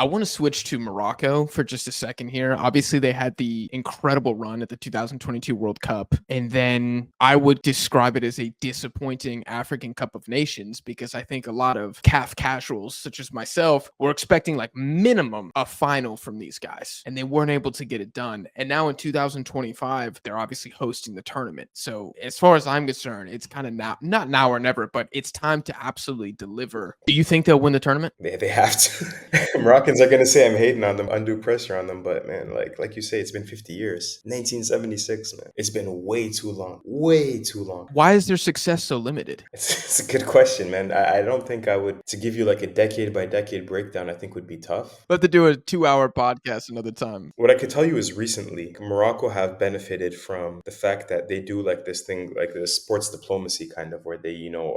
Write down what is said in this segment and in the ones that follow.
I want to switch to Morocco for just a second here. Obviously, they had the incredible run at the 2022 World Cup. And then I would describe it as a disappointing African Cup of Nations because I think a lot of CAF casuals, such as myself, were expecting like minimum a final from these guys. And they weren't able to get it done. And now in 2025, they're obviously hosting the tournament. So as far as I'm concerned, it's kind of now, not now or never, but it's time to absolutely deliver. Do you think they'll win the tournament? They have to. Moroccans are gonna say I'm hating on them, undue pressure on them, but man, like you say, it's been 50 years. 1976, man. It's been way too long. Way too long. Why is their success so limited? It's a good question, man. I don't think I would, to give you like a decade by decade breakdown, I think would be tough. We'll have to do a 2-hour podcast another time. What I could tell you is recently, Morocco have benefited from the fact that they do like this thing, like this sports diplomacy kind of, where they,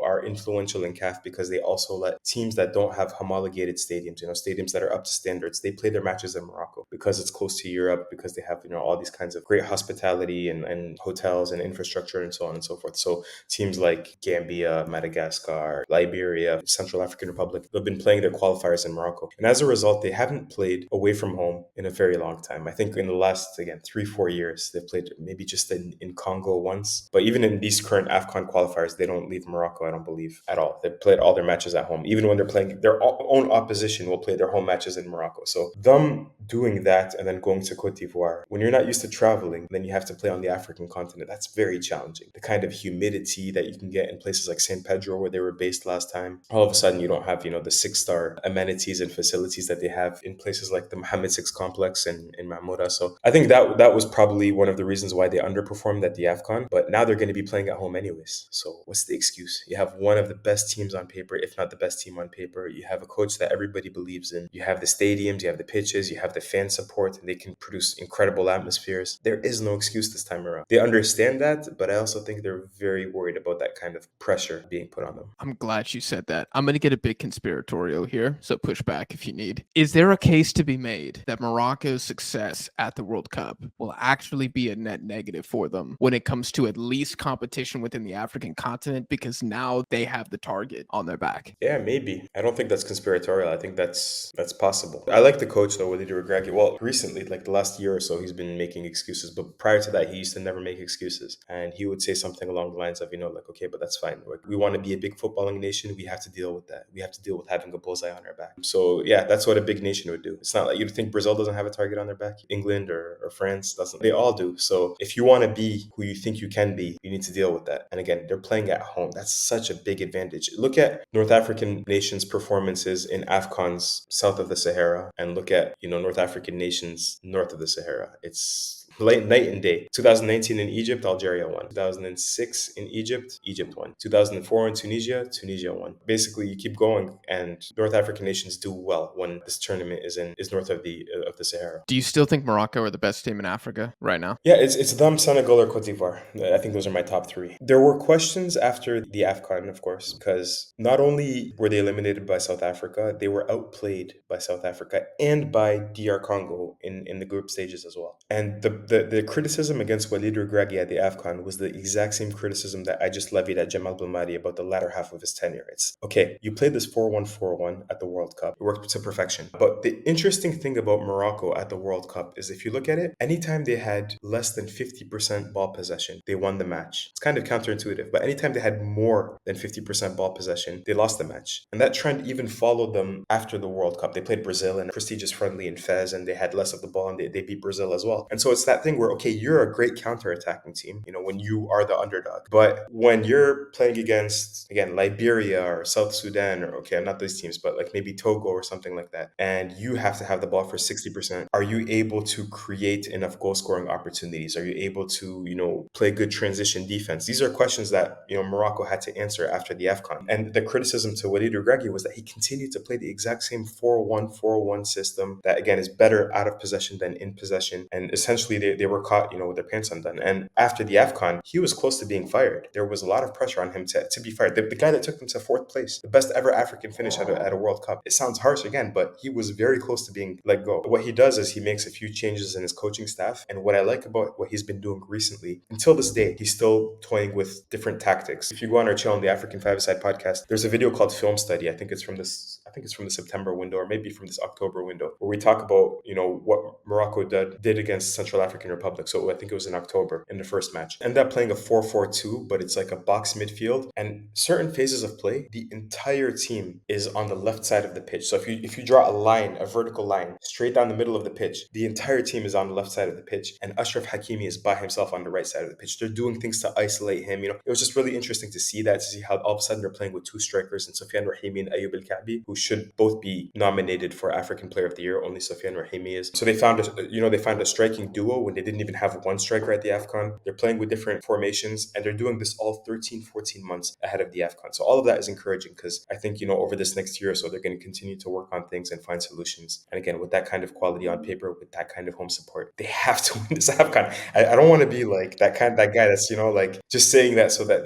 are influential in CAF because they also let teams that don't have homologated stadiums, stadiums that are up to standards, they play their matches in Morocco because it's close to Europe, because they have, all these kinds of great hospitality and hotels and infrastructure and so on and so forth. So teams like Gambia, Madagascar, Liberia, Central African Republic, they've been playing their qualifiers in Morocco. And as a result, they haven't played away from home in a very long time. I think in the last, again, 3-4 years, they've played maybe just in Congo once. But even in these current AFCON qualifiers, they don't leave Morocco, I don't believe, at all. They've played all their matches at home. Even when they're playing, their own opposition will play their home matches in Morocco. So them doing that and then going to Cote d'Ivoire, when you're not used to traveling, then you have to play on the African continent. That's very challenging. The kind of humidity that you can get in places like San Pedro, where they were based last time, all of a sudden you don't have, the 6-star amenities and facilities that they have in places like the Mohammed VI complex in Mahmouda. So I think that was probably one of the reasons why they underperformed at the AFCON, but now they're going to be playing at home anyways. So what's the excuse? You have one of the best teams on paper, if not the best team on paper. You have a coach that everybody believes in. You have the stadiums, you have the pitches, you have the fan support, and they can produce incredible atmospheres. There is no excuse this time around. They understand that, but I also think they're very worried about that kind of pressure being put on them. I'm glad you said that. I'm going to get a bit conspiratorial here, so push back if you need. Is there a case to be made that Morocco's success at the World Cup will actually be a net negative for them when it comes to at least competition within the African continent, because now they have the target on their back? Yeah, maybe. I don't think that's conspiratorial. I think that's possible. I like the coach though, Walid Regragui. Well, recently, like the last year or so, he's been making excuses. But prior to that, he used to never make excuses. And he would say something along the lines of, like, okay, but that's fine. Like, we want to be a big footballing nation. We have to deal with that. We have to deal with having a bullseye on our back. So yeah, that's what a big nation would do. It's not like you'd think Brazil doesn't have a target on their back. England or France doesn't. They all do. So if you want to be who you think you can be, you need to deal with that. And again, they're playing at home. That's such a big advantage. Look at North African nations' performances in AFCONs south of the Sahara, and look at, North African nations north of the Sahara. It's night and day. 2019 in Egypt, Algeria won. 2006 in Egypt, Egypt won. 2004 in Tunisia, Tunisia won. Basically, you keep going, and North African nations do well when this tournament is north of the Sahara. Do you still think Morocco are the best team in Africa right now? Yeah, it's them, Senegal, or Cote d'Ivoire. I think those are my top 3. There were questions after the AFCON, of course, because not only were they eliminated by South Africa, they were outplayed by South Africa and by DR Congo in the group stages as well. And the criticism against Walid Regragui at the AFCON was the exact same criticism that I just levied at Jamal Belmadi about the latter half of his tenure. It's, okay, you played this 4-1-4-1 at the World Cup. It worked to perfection. But the interesting thing about Morocco at the World Cup is, if you look at it, anytime they had less than 50% ball possession, they won the match. It's kind of counterintuitive, but anytime they had more than 50% ball possession, they lost the match. And that trend even followed them after the World Cup. They played Brazil in a prestigious friendly in Fez, and they had less of the ball, and they beat Brazil as well. And so it's that thing where, okay, you're a great counter-attacking team, when you are the underdog. But when you're playing against, again, Liberia or South Sudan, or, okay, not those teams, but like maybe Togo or something like that, and you have to have the ball for 60%, are you able to create enough goal-scoring opportunities? Are you able to, play good transition defense? These are questions that, Morocco had to answer after the AFCON. And the criticism to Walid Regragui was that he continued to play the exact same 4-1-4-1 system that, again, is better out of possession than in possession. And essentially, they were caught, with their pants undone. And after the AFCON, he was close to being fired. There was a lot of pressure on him to be fired. The guy that took them to 4th place, the best ever African finish at a World Cup. It sounds harsh again, but he was very close to being let go. What he does is he makes a few changes in his coaching staff. And what I like about what he's been doing recently, until this day, he's still toying with different tactics. If you go on our channel, the African Five-A-Side podcast, there's a video called Film Study. I think it's from this think it's from the September window or maybe from this October window, where we talk about, what Morocco did against Central African Republic. So I think it was in October in the first match. Ended up playing a 4-4-2, but it's like a box midfield. And certain phases of play, the entire team is on the left side of the pitch. So if you draw a vertical line straight down the middle of the pitch, the entire team is on the left side of the pitch, and Ashraf Hakimi is by himself on the right side of the pitch. They're doing things to isolate him. It was just really interesting to see that, to see how all of a sudden they're playing with two strikers, and Sufyan Rahimi and Ayoub El-Kaabi, who should both be nominated for African Player of the Year. Only Sufyan Rahimi is. So they found a striking duo when they didn't even have one striker at the AFCON. They're playing with different formations, and they're doing this all 13, 14 months ahead of the AFCON. So all of that is encouraging, because I think, over this next year or so, they're going to continue to work on things and find solutions. And again, with that kind of quality on paper, with that kind of home support, they have to win this AFCON. I don't want to be like that guy that's, like just saying that so that,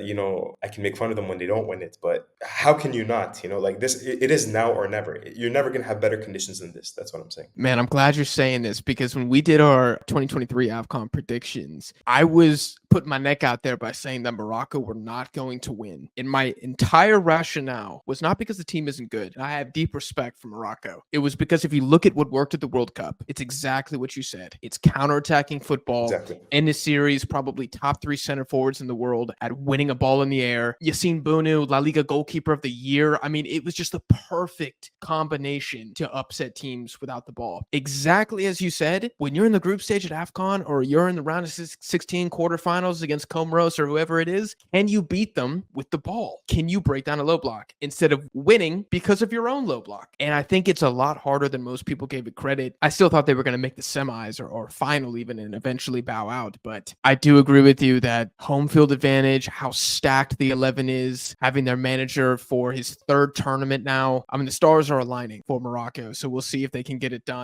I can make fun of them when they don't win it. But how can you not, like this, it is now or never. You're never going to have better conditions than this. That's what I'm saying. Man, I'm glad you're saying this, because when we did our 2023 AFCON predictions, I was putting my neck out there by saying that Morocco were not going to win. And my entire rationale was not because the team isn't good. I have deep respect for Morocco. It was because if you look at what worked at the World Cup, it's exactly what you said. It's counterattacking football. Exactly. In the series, probably top 3 center forwards in the world at winning a ball in the air. Yassine Bounou, La Liga goalkeeper of the year. I mean, it was just the perfect combination to upset teams without the ball. Exactly as you said, when you're in the group stage at AFCON, or you're in the round of 16 quarterfinals against Comoros or whoever it is, can you beat them with the ball? Can you break down a low block instead of winning because of your own low block? And I think it's a lot harder than most people gave it credit. I still thought they were going to make the semis or final even, and eventually bow out. But I do agree with you that home field advantage, how stacked the 11 is, having their manager for his 3rd tournament now. I mean, the stars are aligning for Morocco. So we'll see if they can get it done.